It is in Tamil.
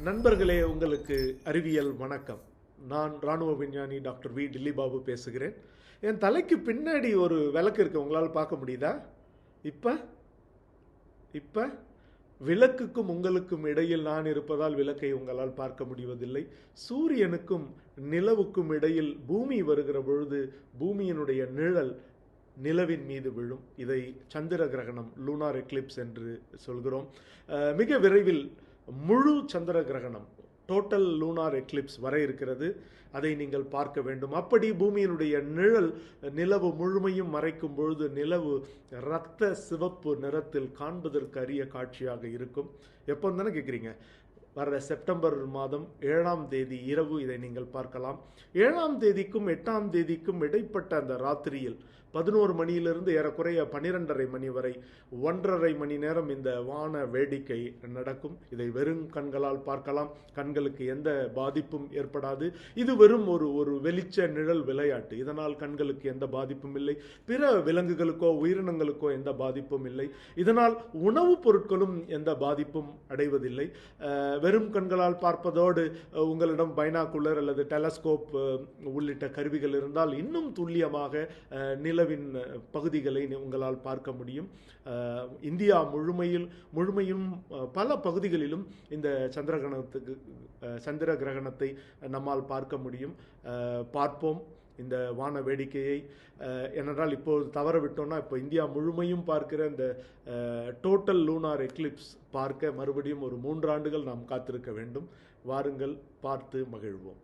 நண்பர்களே, உங்களுக்கு அறிவியல் வணக்கம். நான் ராணுவ விஞ்ஞானி டாக்டர் வி டில்லிபாபு பேசுகிறேன். என் தலைக்கு பின்னாடி ஒரு விளக்கு இருக்கு, உங்களால் பார்க்க முடியுதா? இப்ப இப்ப விளக்குக்கும் உங்களுக்கும் இடையில் நான் இருப்பதால் விளக்கை உங்களால் பார்க்க முடிவதில்லை. சூரியனுக்கும் நிலவுக்கும் இடையில் பூமி வருகிற பொழுது பூமியினுடைய நிழல் நிலவின் மீது விழும். இதை சந்திர கிரகணம், லூனார் எக்லிப்ஸ் என்று சொல்கிறோம். மிக விரைவில் முழு சந்திர கிரகணம், டோட்டல் லூனார் எக்லிப்ஸ் வர இருக்கிறது. அதை நீங்கள் பார்க்க வேண்டும். அப்படி பூமியினுடைய நிழல் நிலவு முழுமையும் மறைக்கும் பொழுது நிலவு இரத்த சிவப்பு நிறத்தில் காண்பதற்கு அரிய காட்சியாக இருக்கும். எப்போ தானே கேட்குறீங்க? வர செப்டம்பர் மாதம் 7ஆம் தேதி இரவு இதை நீங்கள் பார்க்கலாம். 7ஆம் தேதிக்கும் 8ஆம் தேதிக்கும் இடைப்பட்ட அந்த ராத்திரியில் 11 மணியிலிருந்து ஏறக்குறைய 12:30 மணி வரை 1.5 மணி நேரம் இந்த வான வேடிக்கை நடக்கும். இதை வெறும் கண்களால் பார்க்கலாம். கண்களுக்கு எந்த பாதிப்பும் ஏற்படாது. இது வெறும் ஒரு வெளிச்ச நிழல் விளையாட்டு. இதனால் கண்களுக்கு எந்த பாதிப்பும் இல்லை. பிற விலங்குகளுக்கோ உயிரினங்களுக்கோ எந்த பாதிப்பும் இல்லை. இதனால் உணவுப் பொருட்களும் எந்த பாதிப்பும் அடைவதில்லை. வெறும் கண்களால் பார்ப்பதோடு உங்களிடம் பைனாகுலர் அல்லது டெலஸ்கோப் உள்ளிட்ட கருவிகள் இருந்தால் இன்னும் துல்லியமாக நிலவின் பகுதிகளை உங்களால் பார்க்க முடியும். இந்தியா முழுமையும் பல பகுதிகளிலும் இந்த சந்திர கிரகணத்தை நம்மால் பார்க்க முடியும். பார்ப்போம் இந்த வான வேடிக்கையை. ஏனென்றால் இப்போது தவற விட்டோம்னா இப்போ இந்தியா முழுமையும் பார்க்கிற இந்த டோட்டல் லூனார் எக்லிப்ஸ் பார்க்க மறுபடியும் ஒரு 3 ஆண்டுகள் நாம் காத்திருக்க வேண்டும். வாருங்கள், பார்த்து மகிழ்வோம்.